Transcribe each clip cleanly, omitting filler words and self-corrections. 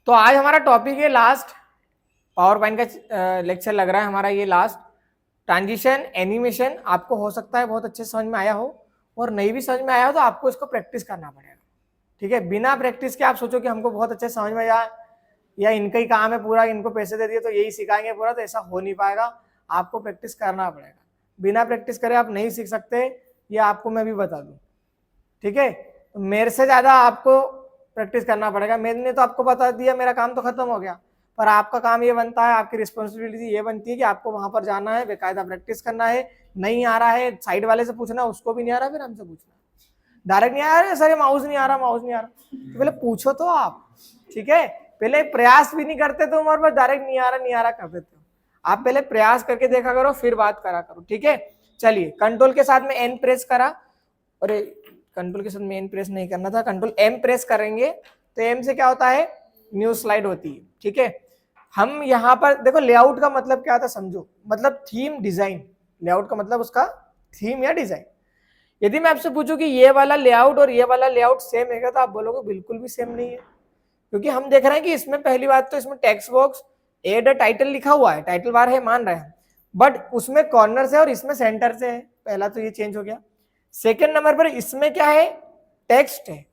तो आज हमारा टॉपिक है लास्ट, पावर पॉइंट का लेक्चर लग रहा है हमारा ये लास्ट। ट्रांजिशन एनिमेशन आपको हो सकता है बहुत अच्छे समझ में आया हो, और नहीं भी समझ में आया हो तो आपको इसको प्रैक्टिस करना पड़ेगा। ठीक है, बिना प्रैक्टिस के आप सोचो कि हमको बहुत अच्छे समझ में आया या इनका ही काम है पूरा, इनको पैसे दे दिए तो यही सिखाएंगे पूरा, तो ऐसा हो नहीं पाएगा। आपको प्रैक्टिस करना पड़ेगा, बिना प्रैक्टिस करे आप नहीं सीख सकते, ये आपको मैं भी बता दूं। ठीक है, तो मेरे से ज्यादा आपको प्रैक्टिस करना पड़ेगा। मैंने तो आपको बता दिया, मेरा काम तो खत्म हो गया, पर आपका काम ये बनता है, आपकी रिस्पॉन्सिबिलिटी ये बनती है कि आपको वहां पर जाना है, बेकायदा प्रैक्टिस करना है। नहीं आ रहा है साइड वाले से पूछना, उसको भी नहीं आ रहा फिर हमसे पूछना। डायरेक्ट नहीं आ रहा सर ये माउस नहीं आ रहा, माउस नहीं आ रहा, तो पहले पूछो तो आप। ठीक है, पहले प्रयास भी नहीं करते तुम और बस डायरेक्ट नहीं आ रहा कर देते हो। आप पहले प्रयास करके देखा करो, फिर बात करा करो। ठीक है, चलिए कंट्रोल के साथ में एन प्रेस करा, अरे कंट्रोल के साथ में एन प्रेस नहीं करना था, कंट्रोल एम प्रेस करेंगे तो एम से क्या होता है, न्यू स्लाइड होती है। ठीक है, हम यहाँ पर देखो लेआउट का मतलब क्या था समझो, मतलब थीम डिजाइन। लेआउट का मतलब उसका थीम या डिजाइन। यदि मैं आपसे पूछूं कि ये वाला लेआउट और ये वाला लेआउट सेम है क्या, तो आप बोलोगे बिल्कुल भी सेम नहीं है, क्योंकि हम देख रहे हैं कि इसमें पहली बात तो इसमें टेक्स्ट बॉक्स एड टाइटल लिखा हुआ है, टाइटल बार है मान रहे हैं, बट उसमें कॉर्नर से और इसमें सेंटर से है। पहला तो ये चेंज हो गया। सेकेंड नंबर पर इसमें क्या है, टेक्स्ट है,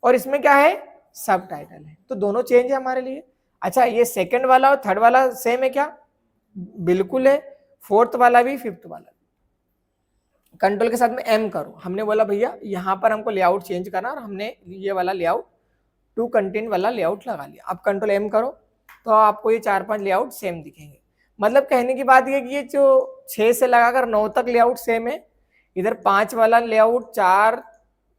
और इसमें क्या है, सब टाइटल है, तो दोनों चेंज है हमारे लिए। अच्छा, ये सेकंड वाला और थर्ड वाला सेम है क्या, बिल्कुल है। फोर्थ वाला भी, फिफ्थ वाला भी। कंट्रोल के साथ में एम करो, हमने बोला भैया यहाँ पर हमको लेआउट चेंज करना, और हमने ये वाला लेआउट टू कंटेंट वाला लेआउट लगा लिया। अब कंट्रोल एम करो तो आपको ये 4-5 लेआउट सेम दिखेंगे। मतलब कहने की बात ये कि ये जो 6 से लगाकर 9 तक लेआउट सेम है, इधर 5 वाला लेआउट, 4,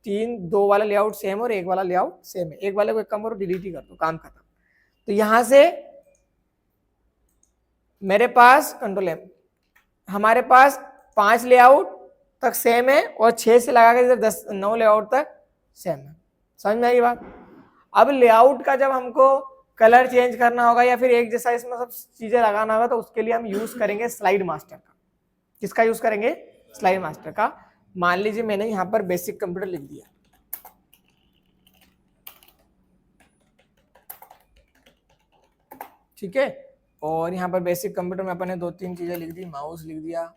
3, 2 वाला लेआउट सेम और 1 वाला लेआउट सेम है। एक वाले को एक काम करो, डिलीट ही कर दो, काम खत्म। तो यहां से मेरे पास कंट्रोल एम, हमारे पास 5 लेआउट तक सेम है और 6 से लगाकर इधर 9 लेआउट तक सेम है। समझ में आई बात। अब लेआउट का जब हमको कलर चेंज करना होगा या फिर एक जैसा इसमें सब चीजें लगाना होगा, तो उसके लिए हम यूज करेंगे स्लाइड मास्टर का। किसका यूज करेंगे, स्लाइड मास्टर का। मान लीजिए मैंने यहाँ पर बेसिक कंप्यूटर लिख दिया, ठीक है, और यहाँ पर बेसिक कंप्यूटर में अपन ने 2-3 चीजें लिख दी, माउस लिख दिया,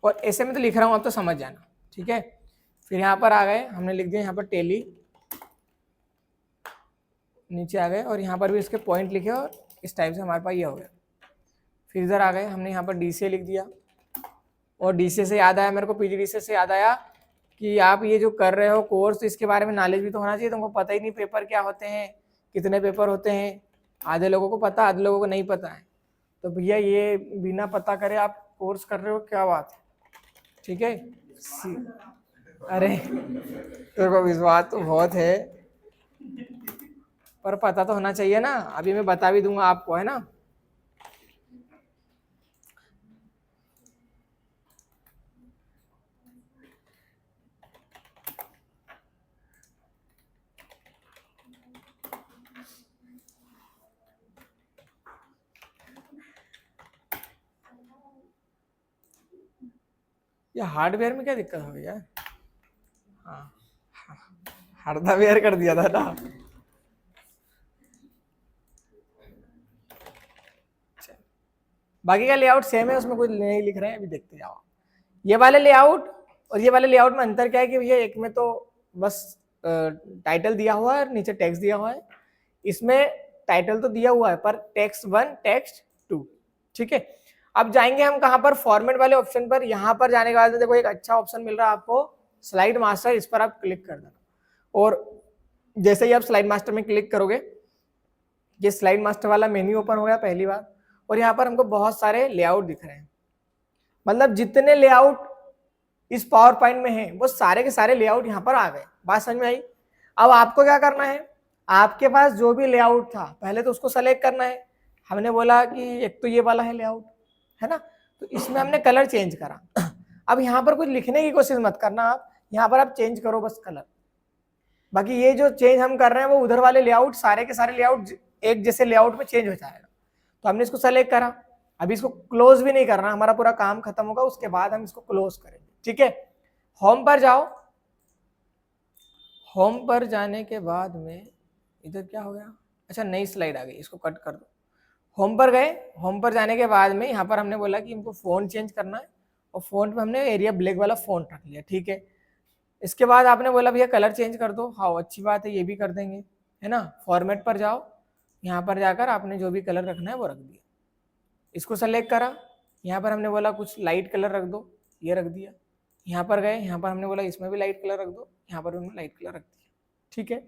और ऐसे में तो लिख रहा हूं, आप तो समझ जाना। ठीक है, फिर यहाँ पर आ गए, हमने लिख दिया यहाँ पर टेली, नीचे आ गए और यहाँ पर भी इसके पॉइंट लिखे और इस टाइप से हमारे पास ये हो गया। फिर इधर आ गए, हमने यहाँ पर डीसीए लिख दिया, और डीसीए से याद आया मेरे को, पीजीडीसीए से याद आया कि आप ये जो कर रहे हो कोर्स, तो इसके बारे में नॉलेज भी तो होना चाहिए। तुमको पता ही नहीं पेपर क्या होते हैं, कितने पेपर होते हैं, आधे लोगों को पता, आधे लोगों को नहीं पता है। तो भैया ये बिना पता करे आप कोर्स कर रहे हो, क्या बात है। ठीक है, अरे तेरे को विश्वास तो बहुत है, पर पता तो होना चाहिए ना। अभी मैं बता भी दूंगा आपको, है ना। ये हार्डवेयर में क्या दिक्कत हो गई यार, हाँ हार्डवेयर कर दिया था ना। बाकी का लेआउट सेम है, उसमें कुछ नहीं लिख रहे हैं, अभी देखते जाओ। ये वाले लेआउट और ये वाले लेआउट में अंतर क्या है कि भैया एक में तो बस टाइटल दिया हुआ है और नीचे टेक्स्ट दिया हुआ है, इसमें टाइटल तो दिया हुआ है पर टेक्स्ट 1 टेक्स्ट 2। ठीक है, अब जाएंगे हम कहां पर, फॉर्मेट वाले ऑप्शन पर। यहां पर जाने के बाद देखो एक अच्छा ऑप्शन मिल रहा है आपको, स्लाइड मास्टर, इस पर आप क्लिक कर देना, और जैसे ही आप स्लाइड मास्टर में क्लिक करोगे, ये स्लाइड मास्टर वाला मेन्यू ओपन हो गया पहली बार, और यहाँ पर हमको बहुत सारे लेआउट दिख रहे हैं। मतलब जितने लेआउट इस पावर पॉइंट में है वो सारे के सारे लेआउट यहाँ पर आ गए। बात समझ में आई। अब आपको क्या करना है, आपके पास जो भी लेआउट था पहले तो उसको सेलेक्ट करना है। हमने बोला कि एक तो ये वाला है लेआउट, है ना, तो इसमें हमने कलर चेंज करा। अब यहाँ पर कुछ लिखने की कोशिश मत करना, आप यहाँ पर आप चेंज करो बस कलर। बाकी ये जो चेंज हम कर रहे हैं वो उधर वाले लेआउट, सारे के सारे लेआउट एक जैसे लेआउट में चेंज हो जाएगा। तो हमने इसको सेलेक्ट करा, अभी इसको क्लोज भी नहीं करना, हमारा पूरा काम खत्म होगा उसके बाद हम इसको क्लोज करेंगे। ठीक है, होम पर जाओ, होम पर जाने के बाद में इधर क्या हो गया, अच्छा नई स्लाइड आ गई, इसको कट कर दो। होम पर गए, होम पर जाने के बाद में यहाँ पर हमने बोला कि हमको फ़ॉन्ट चेंज करना है और फ़ॉन्ट में हमने एरिया ब्लैक वाला फ़ॉन्ट रख लिया, ठीक है। इसके बाद आपने बोला भैया कलर चेंज कर दो, हाँ अच्छी बात है, ये भी कर देंगे, है ना। फॉर्मेट पर जाओ, यहाँ पर जाकर आपने जो भी कलर रखना है वो रख दिया, इसको सेलेक्ट करा। यहाँ पर हमने बोला कुछ लाइट कलर रख दो, ये रख दिया। यहाँ पर गए, यहाँ पर हमने बोला इसमें भी लाइट कलर रख दो, यहाँ पर भी हमने लाइट कलर रख दिया, ठीक है।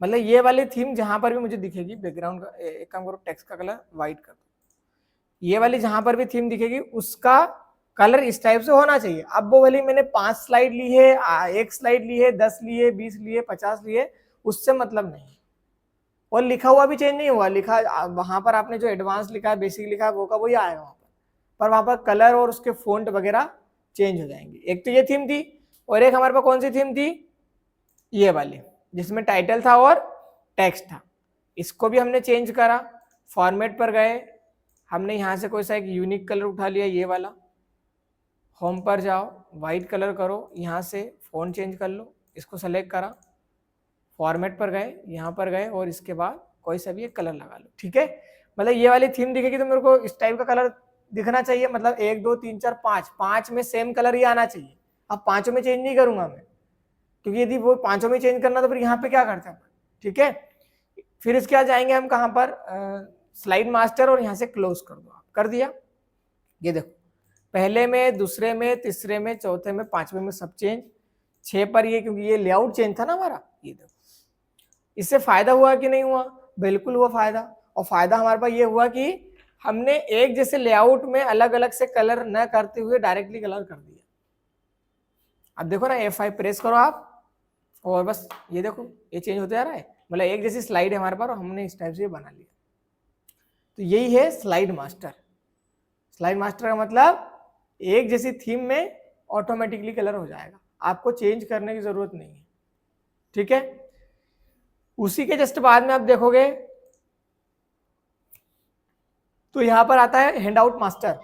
मतलब ये वाली थीम जहाँ पर भी मुझे दिखेगी बैकग्राउंड का, एक काम करो टेक्स्ट का कलर वाइट कर दो, ये वाली जहाँ पर भी थीम दिखेगी उसका कलर इस टाइप से होना चाहिए। अब वो वाली मैंने 5 स्लाइड ली है, 1 स्लाइड ली है, 10 लिए, 20 लिए, 50 लिए, उससे मतलब नहीं। और लिखा हुआ भी चेंज नहीं हुआ, लिखा वहां पर आपने जो एडवांस लिखा है, बेसिक लिखा है, वो का वही आएगा वहां पर वहां पर कलर और उसके फॉन्ट वगैरह चेंज हो जाएंगे। एक तो ये थीम थी, और एक हमारे पास कौन सी थीम थी, ये वाली जिसमें टाइटल था और टेक्स्ट था, इसको भी हमने चेंज करा। फॉर्मेट पर गए, हमने यहाँ से कोई सा एक यूनिक कलर उठा लिया, ये वाला। होम पर जाओ, वाइट कलर करो, यहाँ से फ़ॉन्ट चेंज कर लो, इसको सेलेक्ट करा। फॉर्मेट पर गए, यहाँ पर गए और इसके बाद कोई सा भी एक कलर लगा लो, ठीक है। मतलब ये वाली थीम दिखेगी तो मेरे को इस टाइप का कलर दिखना चाहिए, मतलब 1 2 3 4 5 में सेम कलर ही आना चाहिए। अब 5 में चेंज नहीं करूंगा मैं, क्योंकि यदि वो 5 में चेंज करना तो फिर यहाँ पे क्या करते हैं, ठीक है। फिर इसके बाद जाएंगे हम कहाँ पर, स्लाइड मास्टर, और यहाँ से क्लोज कर दो, आप कर दिया। ये देखो पहले में, दूसरे में, तीसरे में, चौथे में, 5वें में सब चेंज। 6 पर ये, क्योंकि ये लेआउट चेंज था ना हमारा, ये देखो इससे फायदा हुआ कि नहीं हुआ, बिल्कुल हुआ फायदा। और फायदा हमारे पास ये हुआ कि हमने एक जैसे लेआउट में अलग अलग से कलर न करते हुए डायरेक्टली कलर कर दिया। अब देखो ना F5 प्रेस करो आप, और बस ये देखो ये चेंज होते जा रहा है, मतलब एक जैसी स्लाइड है हमारे पास और हमने इस टाइप से बना लिया। तो यही है स्लाइड मास्टर। स्लाइड मास्टर का मतलब एक जैसी थीम में ऑटोमेटिकली कलर हो जाएगा, आपको चेंज करने की जरूरत नहीं है, ठीक है। उसी के जस्ट बाद में आप देखोगे तो यहां पर आता है हैंडआउट मास्टर।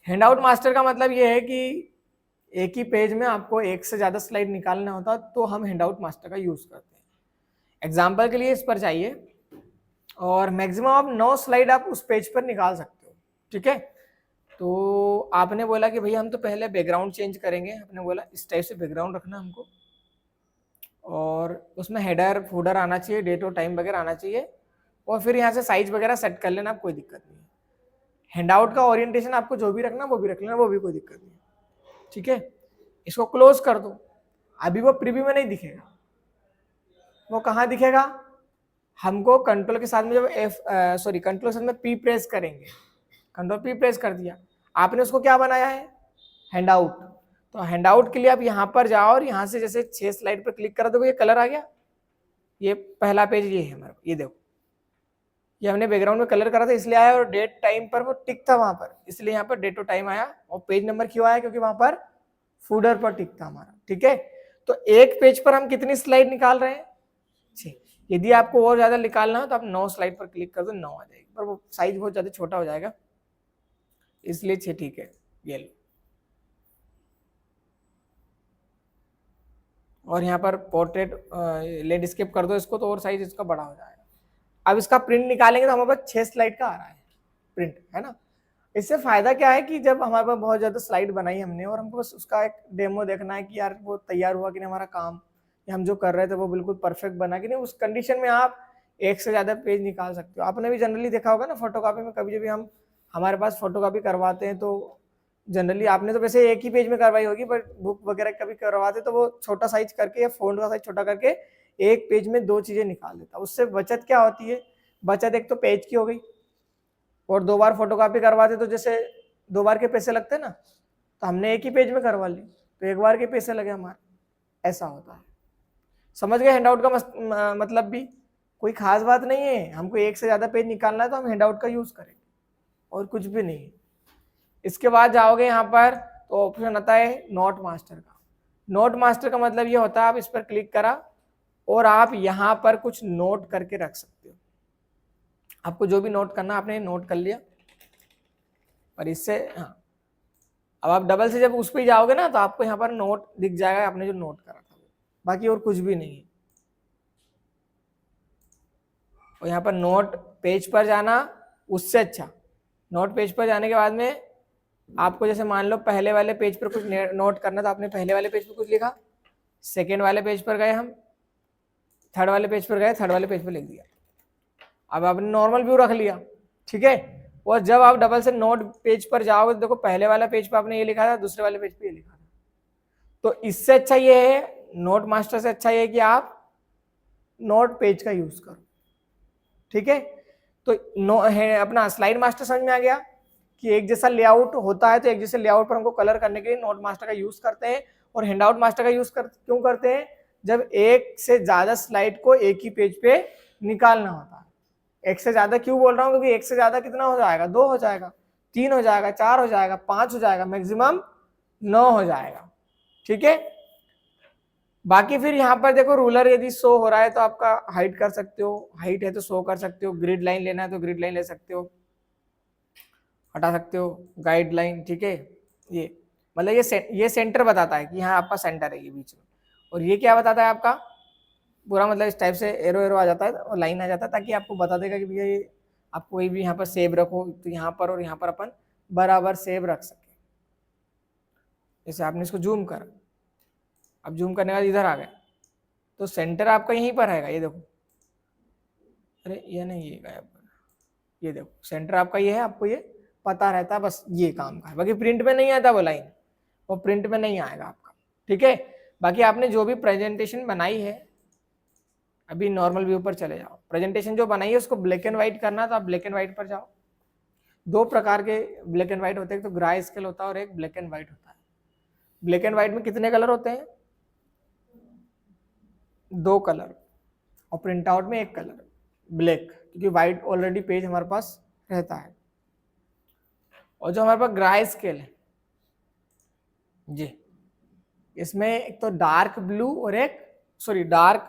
हैंडआउट मास्टर का मतलब ये है कि एक ही पेज में आपको एक से ज्यादा स्लाइड निकालना होता है, तो हम हैंडआउट मास्टर का यूज करते हैं। एग्जाम्पल के लिए इस पर चाहिए, और मैक्सिमम आप 9 स्लाइड आप उस पेज पर निकाल सकते हो, ठीक है। तो आपने बोला कि भैया हम तो पहले बैकग्राउंड चेंज करेंगे, आपने बोला इस टाइप से बैकग्राउंड रखना हमको, और उसमें हेडर फूडर आना चाहिए, डेट और टाइम वगैरह आना चाहिए, और फिर यहाँ से साइज वगैरह सेट कर लेना, कोई दिक्कत नहीं है। हैंडआउट का ओरिएंटेशन आपको जो भी रखना वो भी रख लेना, वो भी कोई दिक्कत नहीं है, ठीक है। इसको क्लोज कर दो। अभी वो प्रीव्यू में नहीं दिखेगा, वो कहाँ दिखेगा, हमको कंट्रोल के साथ में जब कंट्रोल के साथ में P प्रेस करेंगे, कंट्रोल P प्रेस कर दिया, आपने उसको क्या बनाया है, हैंडआउट। तो हैंडआउट के लिए आप यहाँ पर जाओ और यहाँ से जैसे 6 स्लाइड पर क्लिक करा, देखो ये कलर आ गया, ये पहला पेज ये है हमारा, ये देखो ये हमने बैकग्राउंड में कलर करा था इसलिए आया, और डेट टाइम पर वो टिक था वहां पर, इसलिए यहाँ पर डेट और टाइम आया। और पेज नंबर क्यों आया, क्योंकि वहां पर फूडर पर टिक था हमारा, ठीक है। तो एक पेज पर हम कितनी स्लाइड निकाल रहे हैं, 6। यदि आपको और ज्यादा निकालना हो तो आप 9 स्लाइड पर क्लिक कर दो, 9 आ जाएगी, पर वो साइज बहुत ज्यादा छोटा हो जाएगा, इसलिए 6 ठीक है। ये लो, और यहाँ पर पोर्ट्रेट लैंडस्केप कर दो इसको, तो और साइज इसका बड़ा हो जाएगा। अब इसका प्रिंट निकालेंगे तो हमारे पास 6 स्लाइड का आ रहा है प्रिंट, है ना। इससे फायदा क्या है कि जब हमारे पास बहुत ज्यादा स्लाइड बनाई हमने और हमको बस उसका एक डेमो देखना है कि यार वो तैयार हुआ कि नहीं हमारा काम, या हम जो कर रहे थे वो बिल्कुल परफेक्ट बना कि नहीं, उस कंडीशन में आप एक से ज्यादा पेज निकाल सकते हो। आपने भी जनरली देखा होगा ना फोटोकॉपी में, कभी जब हम हमारे पास फोटोकॉपी करवाते हैं तो जनरली आपने तो वैसे एक ही पेज में करवाई होगी, बट बुक वगैरह कभी करवाते तो वो छोटा साइज करके या फोन का साइज छोटा करके एक पेज में 2 चीजें निकाल देता। उससे बचत क्या होती है, बचत एक तो पेज की हो गई, और 2 बार फोटोकॉपी करवाते तो जैसे 2 बार के पैसे लगते ना, तो हमने एक ही पेज में करवा ली तो 1 बार के पैसे लगे हमारे, ऐसा होता है। समझ गए हैंडआउट का मतलब भी कोई खास बात नहीं है, हमको एक से ज्यादा पेज निकालना है तो हम हैंडआउट का यूज करेंगे, और कुछ भी नहीं। इसके बाद जाओगे यहाँ पर तो ऑप्शन आता है नोट मास्टर का। नोट मास्टर का मतलब ये होता है आप इस पर क्लिक करा और आप यहाँ पर कुछ नोट करके रख सकते हो। आपको जो भी नोट करना आपने नोट कर लिया, और इससे हाँ, अब आप डबल से जब उस पर जाओगे ना तो आपको यहाँ पर नोट दिख जाएगा आपने जो नोट करा था, बाकी और कुछ भी नहीं है। और यहाँ पर नोट पेज पर जाना, उससे अच्छा नोट पेज पर जाने के बाद में आपको जैसे मान लो पहले वाले पेज पर कुछ नोट करना, तो आपने पहले वाले पेज पर कुछ लिखा, सेकेंड वाले पेज पर गए हम, थर्ड वाले पेज पर गए, थर्ड वाले पेज पर लिख दिया। अब आपने नॉर्मल व्यू रख लिया, ठीक है। और जब आप डबल से नोट पेज पर जाओगे तो देखो पहले वाला पेज पर आपने ये लिखा था, दूसरे वाले पेज पे ये लिखा था। तो इससे अच्छा ये है, नोट मास्टर से अच्छा ये है कि आप नोट पेज का यूज करो, ठीक है। तो नो है अपना स्लाइड मास्टर समझ में आ गया कि एक जैसा लेआउट होता है, तो एक जैसे लेआउट पर हमको कलर करने के लिए नोट मास्टर का यूज करते हैं। और हैंडआउट मास्टर का यूज क्यों करते हैं? जब एक से ज्यादा स्लाइड को एक ही पेज पे निकालना होता है। एक से ज्यादा क्यों बोल रहा हूं? क्योंकि एक से ज्यादा कितना हो जाएगा? 2 हो जाएगा, 3 हो जाएगा, 4 हो जाएगा, 5 हो जाएगा, मैक्सिमम 9 हो जाएगा, ठीक है। बाकी फिर यहाँ पर देखो रूलर यदि शो हो रहा है तो आपका हाइट कर सकते हो, हाइट है तो शो कर सकते हो, ग्रिड लाइन लेना है तो ग्रिड लाइन ले सकते हो, हटा सकते हो, गाइड लाइन, ठीक है। ये मतलब ये सेंटर बताता है कि यहाँ आपका सेंटर है ये बीच में। और ये क्या बताता है आपका पूरा, मतलब इस टाइप से एरो एरो आ जाता है और लाइन आ जाता है, ताकि आपको बता देगा कि भैया ये आप कोई भी यहाँ पर सेब रखो तो यहाँ पर और यहाँ पर अपन बराबर सेब रख सके। जैसे आपने इसको जूम करा, अब जूम करने के बाद इधर आ गए तो सेंटर आपका यहीं पर रहेगा, ये देखो, अरे ये नहीं, ये गायब, ये देखो सेंटर आपका ये है, आपको ये पता रहता है, बस ये काम का है। बाकी प्रिंट में नहीं आता वो लाइन, वो प्रिंट में नहीं आएगा आपका, ठीक है। बाकी आपने जो भी प्रेजेंटेशन बनाई है, अभी नॉर्मल व्यू पर चले जाओ, प्रेजेंटेशन जो बनाई है उसको ब्लैक एंड व्हाइट करना, तो आप ब्लैक एंड व्हाइट पर जाओ। 2 प्रकार के ब्लैक एंड व्हाइट होते हैं, एक तो ग्रा स्केल होता है और एक ब्लैक एंड व्हाइट होता है। ब्लैक एंड व्हाइट में कितने कलर होते हैं? 2 कलर, और प्रिंट आउट में 1 कलर ब्लैक, क्योंकि व्हाइट ऑलरेडी पेज हमारे पास रहता है। और जो हमारे पास ग्रा स्केल है जी, इसमें एक तो डार्क ब्लू और एक डार्क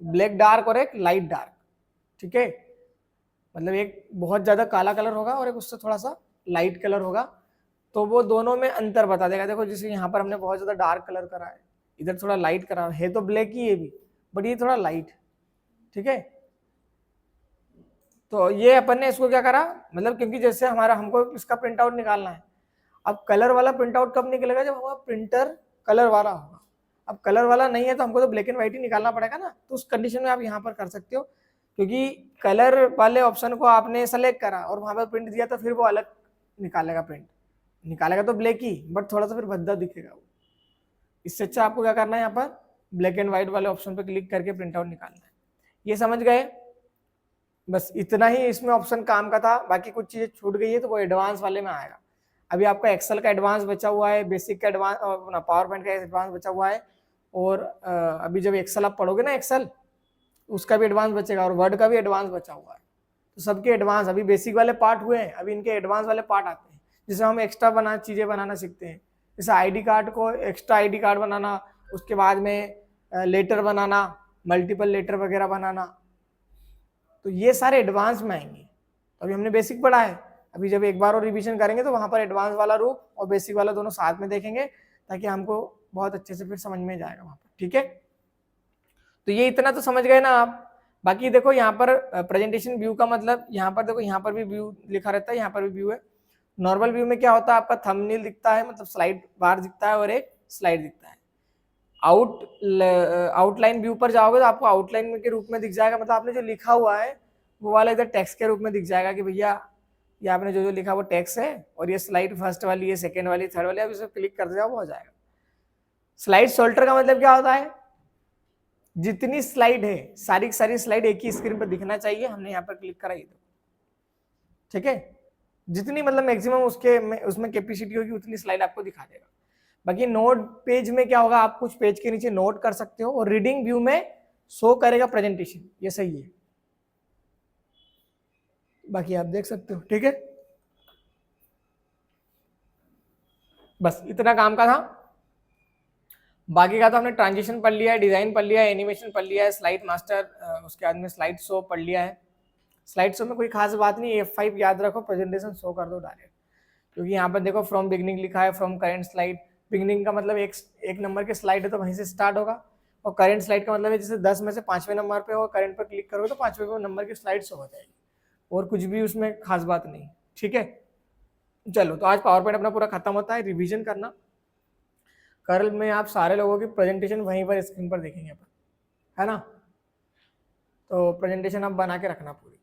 ब्लैक डार्क और एक लाइट डार्क, ठीक है। मतलब एक बहुत ज्यादा काला कलर होगा और एक उससे थोड़ा सा लाइट कलर होगा, तो वो दोनों में अंतर बता देगा। देखो जैसे यहाँ पर हमने बहुत ज्यादा डार्क कलर करा है, इधर थोड़ा लाइट करा है तो ब्लैक ही ये भी, बट ये थोड़ा लाइट, ठीक है। तो ये अपन ने इसको क्या करा, मतलब क्योंकि जैसे हमको इसका प्रिंट आउट निकालना है। अब कलर वाला प्रिंट आउट कब निकलेगा? जब हमारा प्रिंटर कलर वाला होगा। अब कलर वाला नहीं है तो हमको तो ब्लैक एंड व्हाइट ही निकालना पड़ेगा ना, तो उस कंडीशन में आप यहाँ पर कर सकते हो, क्योंकि कलर वाले ऑप्शन को आपने सेलेक्ट करा और वहां पर प्रिंट दिया तो फिर वो अलग निकालेगा, प्रिंट निकालेगा तो ब्लैक ही, बट थोड़ा सा फिर भद्दा दिखेगा वो। इससे अच्छा आपको क्या करना है, यहाँ पर ब्लैक एंड व्हाइट वाले ऑप्शन पर क्लिक करके प्रिंट आउट निकालना है। ये समझ गए? बस इतना ही इसमें ऑप्शन काम का था, बाकी कुछ चीजें छूट गई है तो वो एडवांस वाले में आएगा। अभी आपका एक्सेल का एडवांस बचा हुआ है, बेसिक का एडवांस, अपना पावर पॉइंट का एडवांस बचा हुआ है, और अभी जब एक्सेल आप पढ़ोगे ना एक्सेल, उसका भी एडवांस बचेगा और वर्ड का भी एडवांस बचा हुआ है। तो सबके एडवांस, अभी बेसिक वाले पार्ट हुए हैं, अभी इनके एडवांस वाले पार्ट आते हैं, जिसमें हम एक्स्ट्रा चीजें बनाना सीखते हैं। जैसे आईडी कार्ड को एक्स्ट्रा आईडी कार्ड बनाना, उसके बाद में लेटर बनाना, मल्टीपल लेटर वगैरह बनाना, तो ये सारे एडवांस में आएंगे। तो अभी हमने बेसिक पढ़ा है, अभी जब एक बार और रिवीजन करेंगे तो वहां पर एडवांस वाला रूप और बेसिक वाला दोनों साथ में देखेंगे, ताकि हमको बहुत अच्छे से फिर समझ में जाएगा वहां पर, ठीक है। तो ये इतना तो समझ गए ना आप। बाकी देखो यहाँ पर प्रेजेंटेशन व्यू का मतलब, यहाँ पर देखो, यहाँ पर भी व्यू लिखा रहता है, यहाँ पर भी व्यू है। नॉर्मल व्यू में क्या होता है, आपका थंबनेल दिखता है, मतलब स्लाइड बार दिखता है और एक स्लाइड दिखता है। आउटलाइन व्यू पर जाओगे तो आपको आउटलाइन के रूप में दिख जाएगा, मतलब आपने जो लिखा हुआ है वो वाला इधर टेक्स्ट के रूप में दिख जाएगा कि भैया ये आपने जो लिखा वो टेक्स्ट है, और ये स्लाइड फर्स्ट वाली, ये सेकेंड वाली, थर्ड वाली, आप इसे क्लिक कर जाओ वो हो जाएगा। स्लाइड सोल्टर का मतलब क्या होता है, जितनी स्लाइड है सारी सारी स्लाइड एक ही स्क्रीन पर दिखना चाहिए। हमने यहाँ पर क्लिक करा, ये ठीक है, जितनी मतलब मैक्सिमम उसमें कैपेसिटी होगी उतनी स्लाइड आपको दिखा देगा। बाकी नोट पेज में क्या होगा, आप कुछ पेज के नीचे नोट कर सकते हो, और रीडिंग व्यू में शो करेगा प्रेजेंटेशन, ये सही है। बाकी आप देख सकते हो, ठीक है। बस इतना काम का था। बाकी का तो हमने ट्रांजिशन पढ़ लिया है, डिजाइन पढ़ लिया है, एनिमेशन पढ़ लिया है, स्लाइड मास्टर, उसके बाद में स्लाइड शो पढ़ लिया है। स्लाइड शो में कोई खास बात नहीं, F5 याद रखो, प्रेजेंटेशन शो कर दो डायरेक्ट, क्योंकि यहाँ पर देखो फ्रॉम बिगनिंग लिखा है, फ्रॉम करेंट स्लाइड, बिगनिंग का मतलब एक नंबर की स्लाइड है तो वहीं से स्टार्ट होगा, और करंट स्लाइड का मतलब है जैसे 10 में से 5वें नंबर पे और करंट पर क्लिक करोगे तो 5वें नंबर की स्लाइड शो हो जाएगी, और कुछ भी उसमें खास बात नहीं। ठीक है, चलो तो आज पावर पॉइंट अपना पूरा खत्म होता है। रिवीजन करना, कल में आप सारे लोगों की प्रेजेंटेशन वहीं पर स्क्रीन पर देखेंगे अपन, है ना। तो प्रेजेंटेशन आप बना के रखना पूरी।